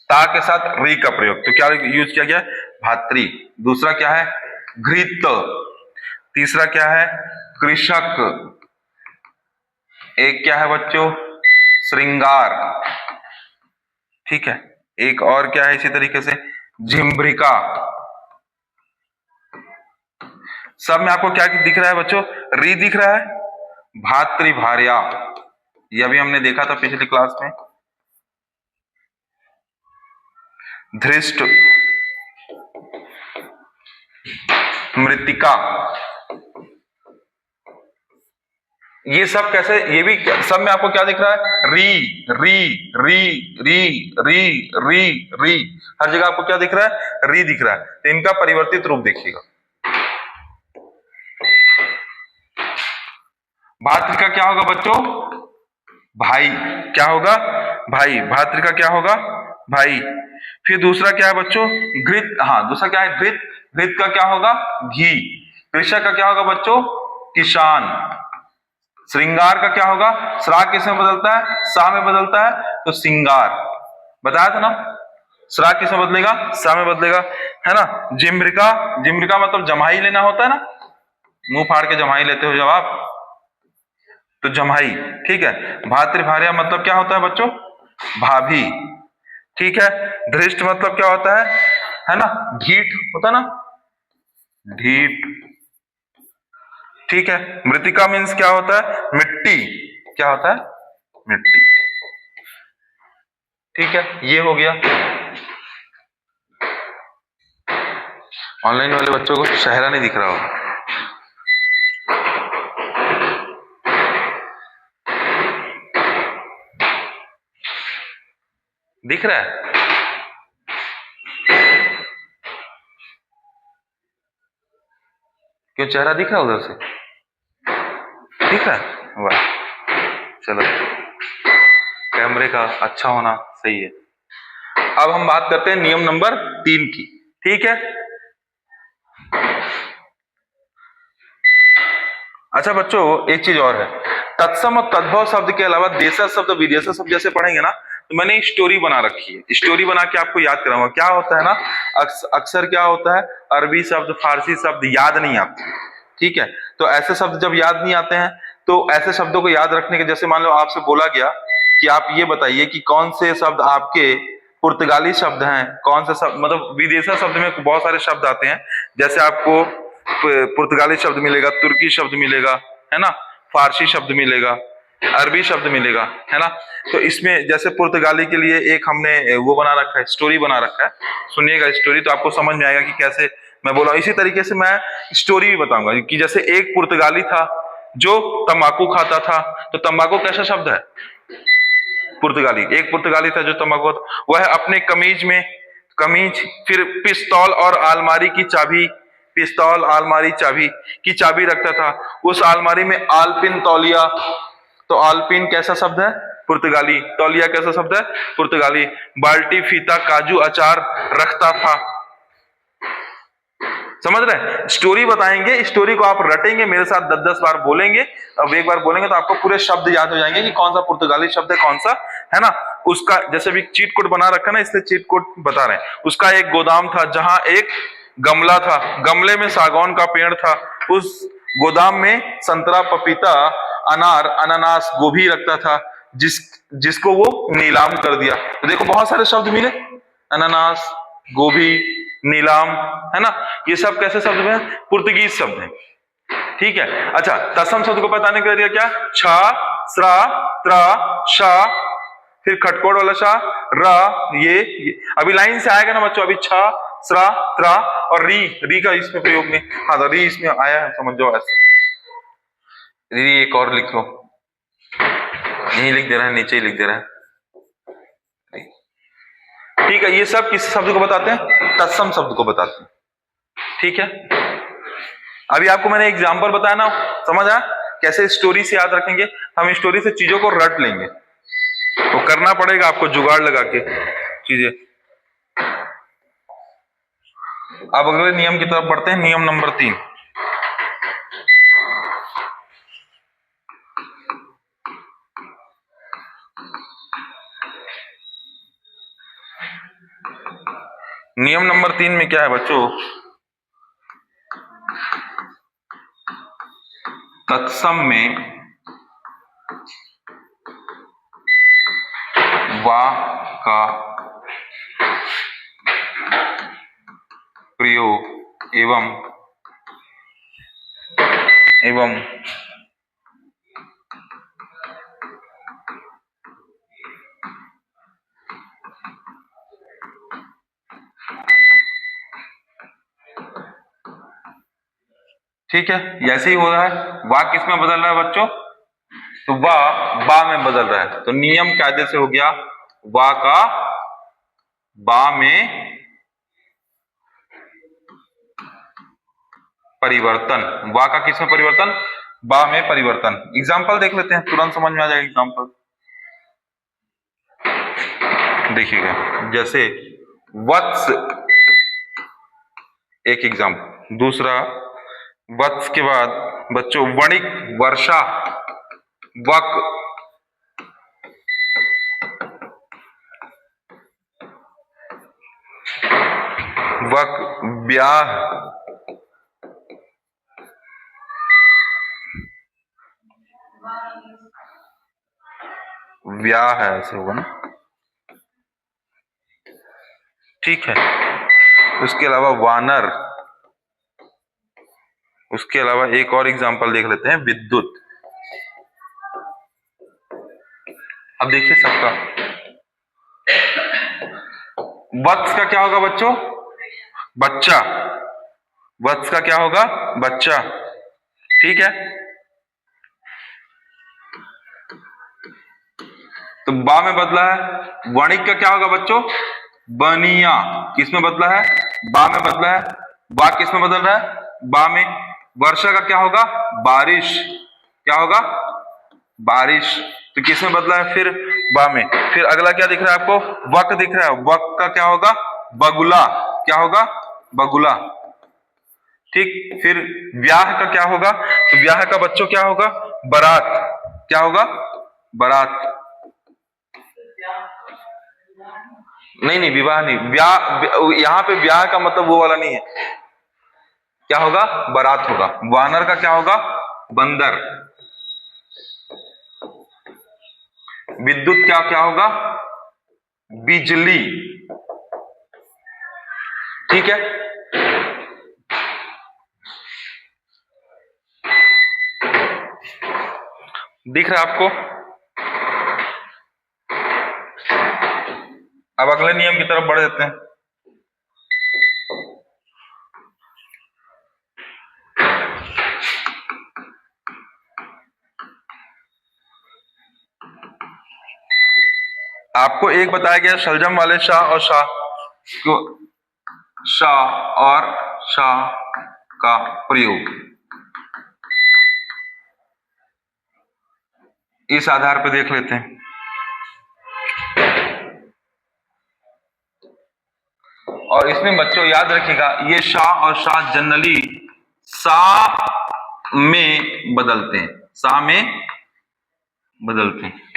ता के साथ री का प्रयोग, तो क्या यूज किया गया? भातृ। दूसरा क्या है? घृत। तीसरा क्या है? कृषक। एक क्या है बच्चों? श्रृंगार। ठीक है, एक और क्या है इसी तरीके से? झिम्ब्रिका। सब में आपको क्या दिख रहा है बच्चों? री दिख रहा है। भातृभार्या, यह भी हमने देखा था पिछली क्लास में। धृष्ट, मृतिका, ये सब कैसे? ये भी सब में आपको क्या दिख रहा है? री री री री री री री, हर जगह आपको क्या दिख रहा है? री दिख रहा है। तो इनका परिवर्तित रूप देखिएगा। भातृ का क्या होगा बच्चों? भाई। क्या होगा? भाई। भातृ का क्या होगा? भाई। फिर दूसरा क्या है बच्चों? घृत। हाँ, दूसरा क्या है? घृत। घृत का क्या होगा? घी। कृषक का क्या होगा बच्चों? किसान। श्रृंगार का क्या होगा? श्रा किसमें बदलता है? सा में बदलता है, तो सिंगार। बताया था ना, श्रा किसमें बदलेगा? सा में बदलेगा, है ना। जिम्रिका, जिम्रिका मतलब जमाई लेना होता है ना, मुंह फाड़ के जमाई लेते हो जब आप, तो जमाई। ठीक है। भातृभार्या मतलब क्या होता है बच्चों? भाभी। ठीक है। धृष्ट मतलब क्या होता है ना? ढीठ होता है ना, ढीठ। ठीक है। मृतिका मीन्स क्या होता है? मिट्टी। क्या होता है? मिट्टी। ठीक है, ये हो गया। ऑनलाइन वाले बच्चों को चेहरा नहीं दिख रहा होगा। दिख रहा है? क्यों, चेहरा दिख रहा है उधर से? दिख रहा है? वाह, चलो, कैमरे का अच्छा होना सही है। अब हम बात करते हैं नियम नंबर 3 की। ठीक है। अच्छा बच्चों, एक चीज और है, तत्सम और तद्भव शब्द के अलावा देशज शब्द, विदेशज शब्द जैसे पढ़ेंगे ना, तो मैंने एक स्टोरी बना रखी है। स्टोरी बना के आपको याद कराऊंगा। क्या होता है ना, अक्सर क्या होता है, अरबी शब्द, फारसी शब्द याद नहीं आते। ठीक है, तो ऐसे शब्द जब याद नहीं आते हैं, तो ऐसे शब्दों को याद रखने के, जैसे मान लो आपसे बोला गया कि आप ये बताइए कि कौन से शब्द आपके पुर्तगाली शब्द हैं, कौन से शब्द, मतलब विदेशी शब्द में बहुत सारे शब्द आते हैं। जैसे आपको पुर्तगाली शब्द मिलेगा, तुर्की शब्द मिलेगा, है ना, फारसी शब्द मिलेगा, अरबी शब्द मिलेगा, है ना। तो इसमें जैसे पुर्तगाली के लिए एक हमने वो बना रखा है, स्टोरी बना रखा है, सुनिएगा स्टोरी, तो आपको समझ में आएगा कि कैसे मैं बोला। इसी तरीके से मैं स्टोरी भी बताऊंगा कि जैसे एक पुर्तगाली था जो तंबाकू खाता था, तो तंबाकू कैसा शब्द है? पुर्तगाली। एक पुर्तगाली था जो तंबाकू, वह अपने कमीज में, कमीज, फिर पिस्तौल और अलमारी की चाबी, पिस्तौल, अलमारी, चाबी की चाबी रखता था। उस अलमारी में आलपिन तौलिया, तो आलपिन कैसा शब्द है? पुर्तगाली। तौलिया कैसा शब्द है? पुर्तगाली। बाल्टी, फीता, काजू, अचार रखता था। समझ रहे? स्टोरी बताएंगे, स्टोरी को आप रटेंगे, मेरे साथ 10-10 बार बोलेंगे। अब एक बार बोलेंगे तो आपको पूरे शब्द याद हो जाएंगे कि कौन सा पुर्तगाली शब्द है, कौन सा, है ना। उसका जैसे भी चीट कोड बना रखा ना, इसलिए चीट कोड बता रहे हैं। उसका एक गोदाम था जहां एक गमला था, गमले में सागौन का पेड़ था, उस गोदाम में संतरा, पपीता, अनार, अनानास, गोभी रखता था, जिसको वो नीलाम कर दिया। तो देखो बहुत सारे शब्द मिले, अनानास, गोभी, नीलाम, है ना। ये सब कैसे शब्द हैं? पुर्तगीज शब्द हैं। ठीक है। अच्छा, तत्सम शब्द को बताने का तरीका क्या? छा, स्रा, त्रा, शा, फिर खटकोड़ वाला शा, रा, ये। अभी लाइन से आएगा ना बच्चों, अभी छा, स्रा, त्रा और री का इसमें प्रयोग नहीं। हाँ तो री इसमें आया है, समझ जाओ ऐसे। री एक और लिख लो, यही लिख दे रहा है, नीचे ही लिख दे रहा है। ठीक है, ये सब किस शब्द को बताते हैं? तत्सम शब्द को बताते हैं। ठीक है, अभी आपको मैंने एग्जाम्पल बताया ना, समझ आया कैसे स्टोरी से याद रखेंगे? हम स्टोरी से चीजों को रट लेंगे, तो करना पड़ेगा आपको जुगाड़ लगा के चीजें। अब अगले नियम की तरफ बढ़ते हैं, नियम नंबर 3। नियम नंबर 3 में क्या है बच्चों? तत्सम में वाह का प्रयोग एवं ठीक है, ऐसे ही हो रहा है। वाह किस में बदल रहा है बच्चों? तो वाह बा में बदल रहा है। तो नियम कायदे से हो गया, वाह का बा में परिवर्तन। वाह का किस में परिवर्तन? बा में परिवर्तन। एग्जाम्पल देख लेते हैं, तुरंत समझ में आ जाएगा एग्जाम्पल। देखिएगा, जैसे वत्स एक एग्जाम्पल, दूसरा वत्स के बाद बच्चों वणिक, वर्षा, वक, ब्याह, व्याह है, ऐसे होगा ना। ठीक है, उसके अलावा वानर, उसके अलावा एक और एग्जांपल देख लेते हैं, विद्युत। अब देखिए सबका, वत्स का क्या होगा बच्चों? बच्चा। वत्स का क्या होगा? बच्चा। ठीक है, तो बा में बदला है। वणिक का क्या होगा बच्चों? बनिया। किस में बदला है? बा में बदला है। बा किस में बदल रहा है? बा में। वर्षा का क्या होगा? बारिश। क्या होगा? बारिश। तो किस में बदला है? फिर बा में। फिर अगला क्या दिख रहा है आपको? वक दिख रहा है। वक का क्या होगा? बगुला। क्या होगा? बगुला। ठीक, फिर ब्याह का क्या होगा? तो ब्याह का बच्चों क्या होगा? बारात। क्या होगा? बारात। नहीं नहीं, विवाह नहीं, ब्याह। यहां पे ब्याह का मतलब वो वाला नहीं है। क्या होगा? बारात होगा। वानर का क्या होगा? बंदर। विद्युत क्या क्या होगा? बिजली। ठीक है, दिख रहा है आपको? अब अगले नियम की तरफ बढ़ जाते हैं। आपको एक बताया गया शलजम वाले शाह और शाह को, शाह और शाह का प्रयोग इस आधार पर देख लेते हैं। और इसमें बच्चों याद रखिएगा, ये शाह और शाह जनरली सा में बदलते हैं, सा में बदलते हैं।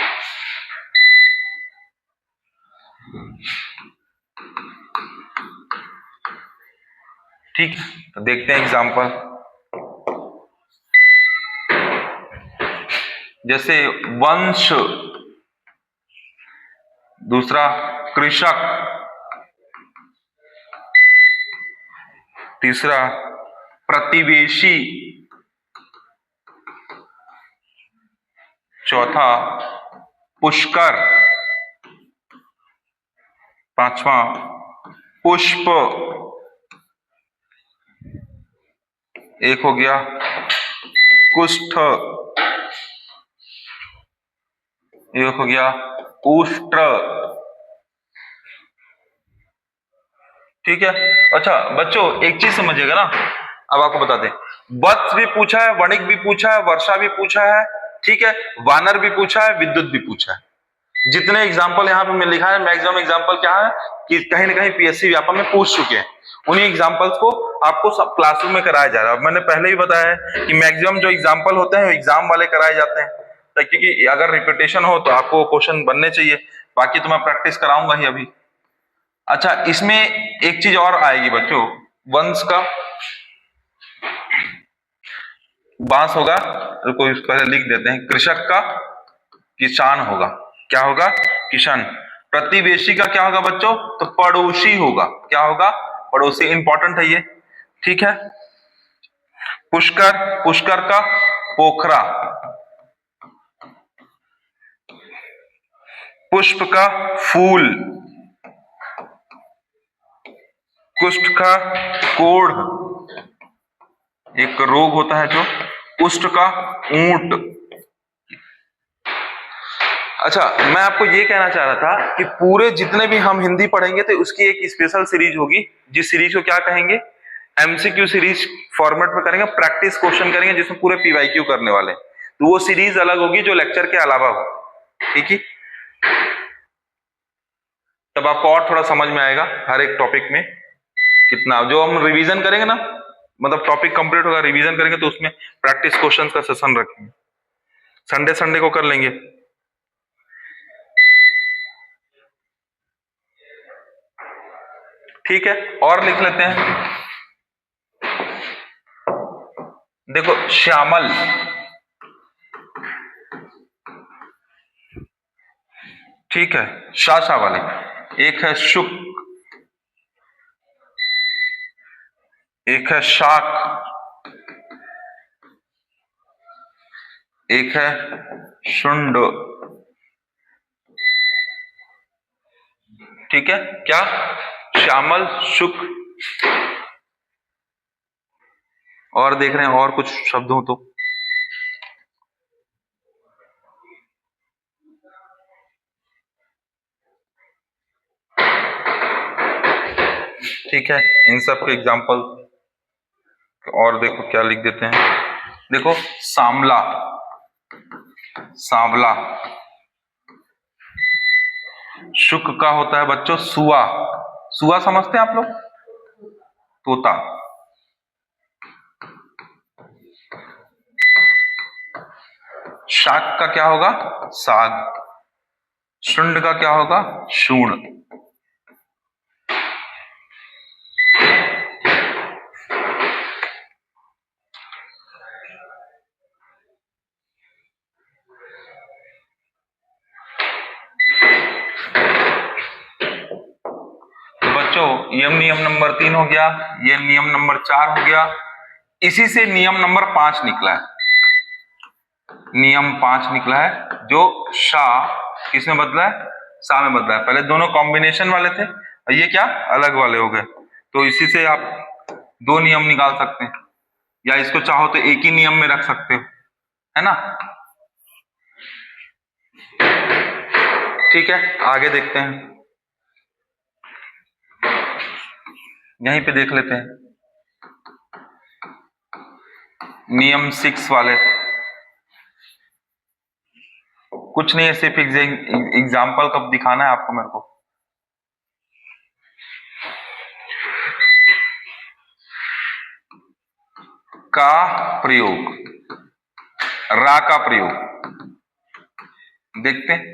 ठीक, तो देखते हैं एग्जाम्पल। जैसे वंश, दूसरा कृषक, तीसरा प्रतिवेशी, चौथा पुष्कर, पांचवा पुष्प, एक हो गया कुष्ठ, एक हो गया उष्ट्र। ठीक है। अच्छा बच्चों एक चीज समझिएगा ना, अब आपको बता दें, वत्स भी पूछा है, वणिक भी पूछा है, वर्षा भी पूछा है, ठीक है, वानर भी पूछा है, विद्युत भी पूछा है। जितने एग्जाम्पल यहाँ पे लिखा है मैक्सिमम एग्जाम्पल क्या है कि कहीं ना कहीं पीएससी व्यापम में पूछ चुके हैं, उन्हीं एग्जाम्पल्स को आपको सब क्लासरूम में कराया जा रहा है। मैंने पहले ही बताया है कि मैक्सिमम जो एग्जाम्पल होते हैं एग्जाम वाले कराए जाते हैं, तो क्योंकि अगर रिपीटेशन हो तो आपको क्वेश्चन बनने चाहिए, बाकी तो मैं प्रैक्टिस कराऊंगा ही अभी। अच्छा इसमें एक चीज और आएगी बच्चों, वंश का बांस होगा, रुको इसको पहले लिख देते हैं, कृषक का किसान होगा, क्या होगा किसान। प्रतिवेशी का क्या होगा बच्चों, तो पड़ोसी होगा, क्या होगा पड़ोसी, इंपॉर्टेंट है ये, ठीक है। पुष्कर, पुष्कर का पोखरा, पुष्प का फूल, कुष्ठ का कोढ़, एक रोग होता है जो, उष्ट का ऊंट। अच्छा मैं आपको ये कहना चाह रहा था कि पूरे जितने भी हम हिंदी पढ़ेंगे तो उसकी एक स्पेशल सीरीज होगी, जिस सीरीज को क्या कहेंगे, एमसीक्यू सीरीज फॉर्मेट में करेंगे, प्रैक्टिस क्वेश्चन करेंगे जिसमें पूरे पीवाईक्यू करने वाले, तो वो सीरीज अलग होगी जो लेक्चर के अलावा हो, ठीक है। तब आपको और थोड़ा समझ में आएगा हर एक टॉपिक में कितना, जो हम रिवीजन करेंगे ना, मतलब टॉपिक कंप्लीट होगा रिवीजन करेंगे तो उसमें प्रैक्टिस क्वेश्चन का सेशन रखेंगे, संडे संडे को कर लेंगे। ठीक है और लिख लेते हैं, देखो श्यामल, ठीक है, शाशा वाले, एक है शुक, एक है शाक, एक है शुंड, ठीक है, क्या श्यामल शुक, और देख रहे हैं और कुछ शब्द हो तो, ठीक है, इन सब के एग्जाम्पल और देखो क्या लिख देते हैं, देखो सांवला, सांवला, शुक का होता है बच्चों सुआ, सुआ समझते हैं आप लोग, तोता, शाक का क्या होगा साग, शुंड का क्या होगा शूण। ये नियम नंबर 3 हो गया, ये नियम नंबर 4 हो गया, इसी से नियम नंबर 5 निकला है, नियम 5 निकला है जो शाह किसमें बदला है, सा में बदला है। पहले दोनों कॉम्बिनेशन वाले थे और ये क्या अलग वाले हो गए, तो इसी से आप दो नियम निकाल सकते हैं, या इसको चाहो तो एक ही नियम में रख सकते हो, है ना। ठीक है आगे देखते हैं, यहीं पे देख लेते हैं नियम 6 वाले, कुछ नहीं है सिर्फ एग्जाम्पल कब दिखाना है आपको मेरे को। का प्रयोग, रा का प्रयोग देखते हैं,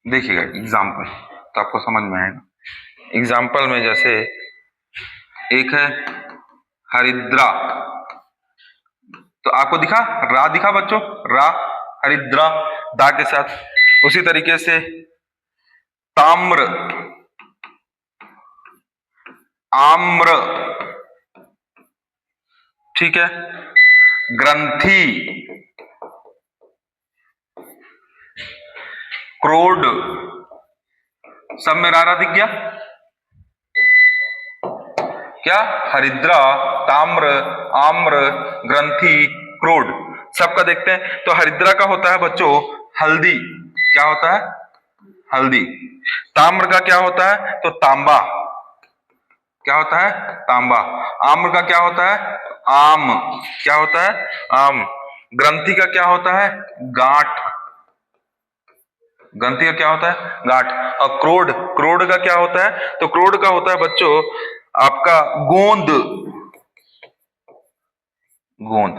देखिएगा एग्जाम्पल तो आपको समझ में आएगा। एग्जाम्पल में जैसे एक है हरिद्रा, तो आपको दिखा रा, दिखा बच्चों, रा, हरिद्रा दा के साथ। उसी तरीके से ताम्र, आम्र, ठीक है, ग्रंथि, क्रोड, सब में रारा दिख गया क्या? हरिद्रा, ताम्र, आम्र, ग्रंथि, क्रोड, सबका देखते हैं। तो हरिद्रा का होता है बच्चों हल्दी, क्या होता है? हल्दी। ताम्र का क्या होता है? तो तांबा, क्या होता है? तांबा। आम्र का क्या होता है? आम, क्या होता है? आम। ग्रंथि का क्या होता है? गांठ, ग्रंथि का क्या होता है? गांठ। और क्रोड, क्रोड का क्या होता है? तो क्रोड का होता है बच्चों आपका गोंद, गोंद।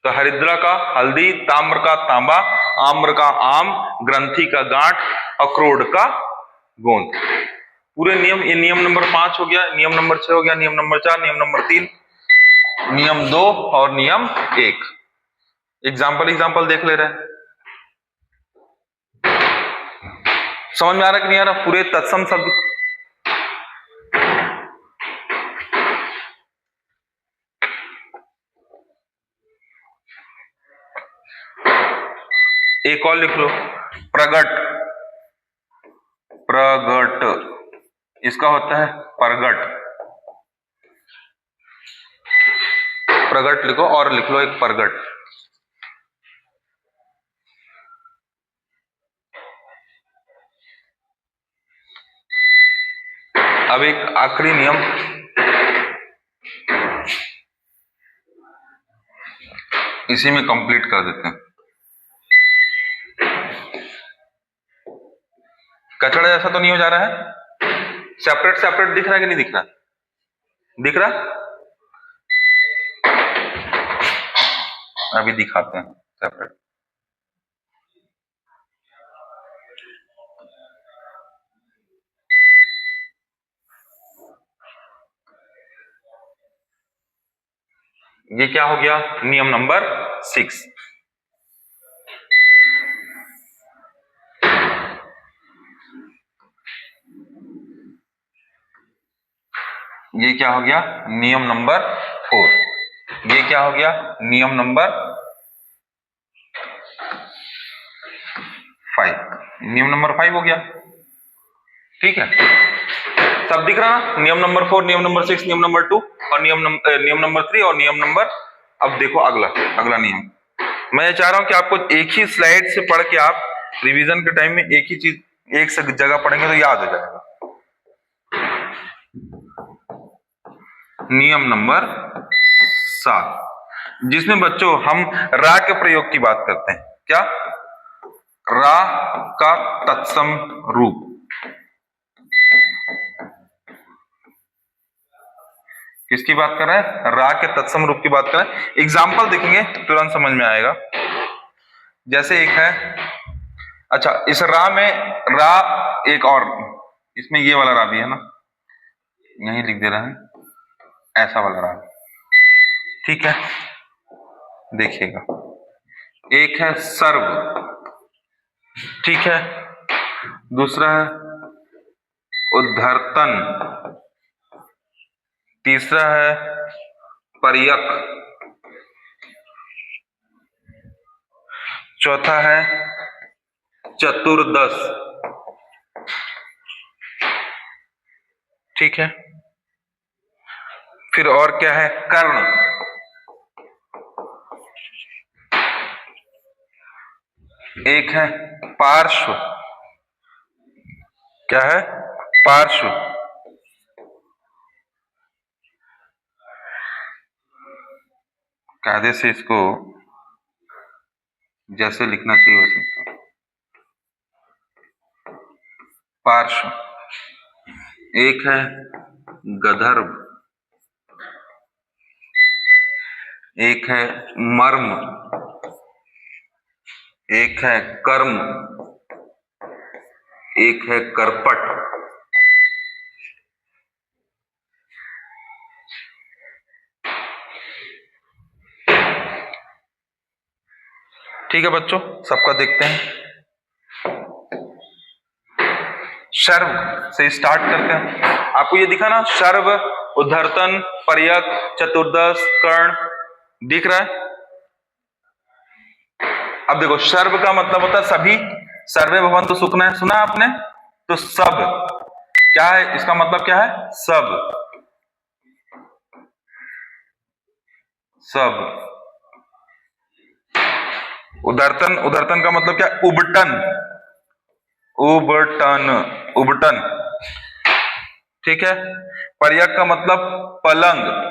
तो हरिद्रा का हल्दी, ताम्र का तांबा, आम्र का आम, ग्रंथि का गांठ और क्रोड का गोंद। पूरे नियम, ये नियम नंबर 5 हो गया, नियम नंबर 6 हो गया, नियम नंबर 4, नियम नंबर 3, नियम 2 और नियम 1। एग्जाम्पल देख ले रहे हैं। समझ में आ रहा कि नहीं आ रहा? पूरे तत्सम शब्द। एक और लिख लो, प्रगट, प्रगट, इसका होता है प्रगट, प्रगट लिखो और लिख लो एक प्रगट। अब एक आखिरी नियम, इसी में कंप्लीट कर देते हैं। कचड़ा जैसा तो नहीं हो जा रहा है? सेपरेट सेपरेट दिख रहा है कि नहीं दिख रहा? दिख रहा? अभी दिखाते हैं सेपरेट। ये क्या हो गया? नियम नंबर 6। ये क्या हो गया? नियम नंबर 4। ये क्या हो गया? नियम नंबर 5। नियम नंबर 5 हो गया, ठीक है। सब दिख रहा? नियम नंबर 4, नियम नंबर 6, नियम नंबर 2 और नियम नंबर 3 और नियम नंबर। अब देखो अगला, अगला नियम। मैं चाह रहा हूं कि आपको एक ही स्लाइड से पढ़ के आप रिवीजन के टाइम में एक ही चीज एक जगह पढ़ेंगे तो याद हो जाएगा। नियम नंबर 7, जिसमें बच्चों हम रा के प्रयोग की बात करते हैं। क्या? रा का तत्सम रूप। किसकी बात कर रहे हैं? रा के तत्सम रूप की बात कर रहे हैं। एग्जाम्पल देखेंगे तुरंत समझ में आएगा। जैसे एक है, अच्छा इस रा में रा एक और, इसमें ये वाला रा भी है ना, यही लिख दे रहा है, ऐसा वाला रा, ठीक है। देखिएगा, एक है सर्व, ठीक है, दूसरा है उद्धर्तन, तीसरा है पर्यक, चौथा है चतुर्दश, ठीक है। फिर और क्या है? कर्ण, एक है पार्श्व, क्या है? पार्श्व, कायदे से इसको जैसे लिखना चाहिए वैसे, पार्श्व। एक है गंधर्व, एक है मर्म, एक है कर्म, एक है करपट। ठीक है बच्चों, सबका देखते हैं। शर्व से स्टार्ट करते हैं। आपको ये दिखा ना, शर्व, उद्धर्तन, पर्यक, चतुर्दश, कर्ण, दिख रहा है। अब देखो, शर्व का मतलब होता है सभी, सर्वे भवन्तु सुखिनः, सुना आपने? तो सब क्या है, इसका मतलब क्या है? सब, सब। उद्धर्तन, उद्धर्तन का मतलब क्या? उबटन, उबटन, उबटन। ठीक है। पर्यक का मतलब पलंग।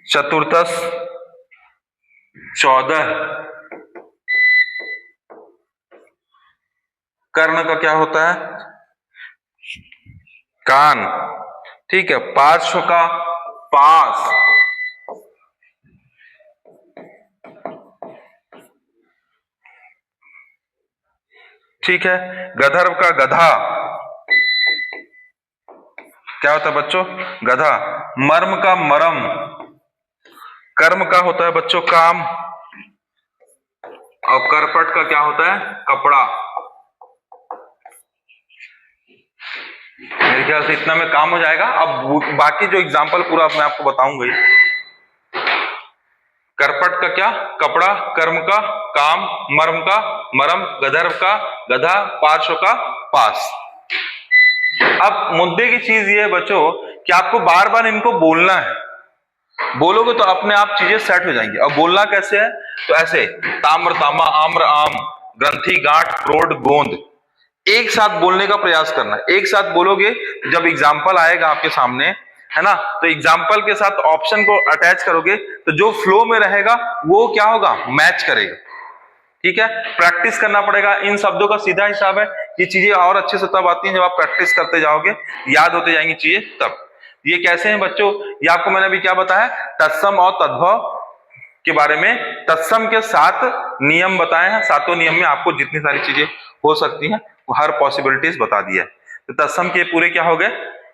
चतुर्थस 14। कर्ण का क्या होता है? कान। ठीक है। पार्श्व का पास। ठीक है। गधर्व का गधा। क्या होता है बच्चों? गधा। मर्म का मरम। कर्म का होता है बच्चों काम, और करपट का क्या होता है? कपड़ा। मेरे ख्याल से इतना में काम हो जाएगा। अब बाकी जो एग्जाम्पल पूरा मैं आपको बताऊंगा। करपट का क्या? कपड़ा, कर्म का काम, मर्म का मरम, गधर्व का गधा, पार्श्व का पास। अब मुद्दे की चीज ये है बच्चों कि आपको बार बार इनको बोलना है। बोलोगे तो अपने आप चीजें सेट हो जाएंगी। अब बोलना कैसे है? तो ऐसे, ताम्र तामा, आम्र आम, ग्रंथि गांठ, प्रोड गोंद। एक साथ बोलने का प्रयास करना है। एक साथ बोलोगे, जब एग्जाम्पल आएगा आपके सामने, है ना, तो एग्जाम्पल के साथ ऑप्शन को अटैच करोगे तो जो फ्लो में रहेगा वो क्या होगा? मैच करेगा। ठीक है। प्रैक्टिस करना पड़ेगा। इन शब्दों का सीधा हिसाब है, ये चीजें और अच्छे से तब आती हैं जब आप प्रैक्टिस करते जाओगे, याद होते जाएंगी चीजें तब। ये कैसे हैं बच्चों? ये आपको मैंने अभी क्या बताया? तत्सम और तद्भव के बारे में। तत्सम के 7 नियम बताए हैं। 7 नियम में आपको जितनी सारी चीजें हो सकती हैं वो हर पॉसिबिलिटीज बता दिया है। तो तत्सम के पूरे क्या हो गए?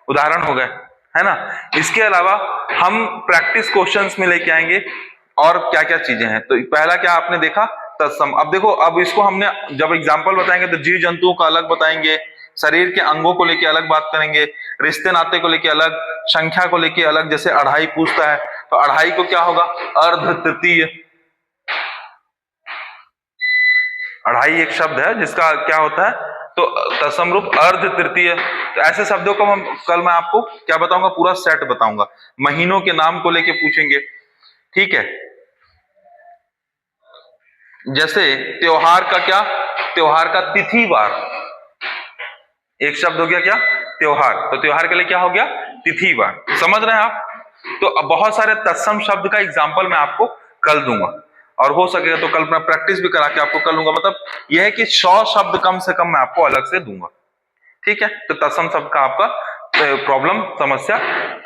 उदाहरण हो गए, है ना। इसके अलावा हम प्रैक्टिस क्वेश्चंस में लेके आएंगे और क्या क्या चीजें हैं। तो पहला क्या आपने देखा? तत्सम। अब देखो, अब इसको हमने जब एग्जाम्पल बताएंगे तो जीव जंतुओं का अलग बताएंगे, शरीर के अंगों को लेके अलग बात करेंगे, रिश्ते नाते को लेके अलग, संख्या को लेके अलग। जैसे अढ़ाई पूछता है तो अढ़ाई को क्या होगा? अर्ध तृतीय। अढ़ाई एक शब्द है जिसका क्या होता है? तो तत्सम रूप अर्ध तृतीय। तो ऐसे शब्दों को हम कल मैं आपको क्या बताऊंगा? पूरा सेट बताऊंगा। महीनों के नाम को लेके पूछेंगे। ठीक है। जैसे त्योहार का क्या? त्योहार का तिथि वार। एक शब्द हो गया क्या? त्योहार। तो त्योहार के लिए क्या हो गया? तिथि वार। समझ रहे हैं आप? तो अब बहुत सारे तत्सम शब्द का एग्जाम्पल मैं आपको कल दूंगा, और हो सकेगा तो कल मैं प्रैक्टिस भी करा के आपको कल दूंगा। मतलब यह है कि 100 शब्द कम से कम मैं आपको अलग से दूंगा। ठीक है। तो तत्सम शब्द का आपका प्रॉब्लम, समस्या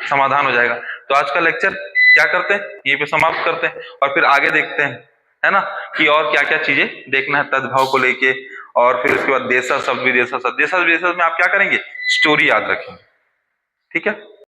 समाधान हो जाएगा। तो आज का लेक्चर क्या करते हैं, यहीं पे समाप्त करते हैं और फिर आगे देखते हैं, है ना, कि और क्या क्या चीजें देखना है तद्भव को लेके। और फिर उसके बाद देशज शब्द, विदेशज शब्द। देशज विदेशज में आप क्या करेंगे? स्टोरी याद रखेंगे। ठीक है।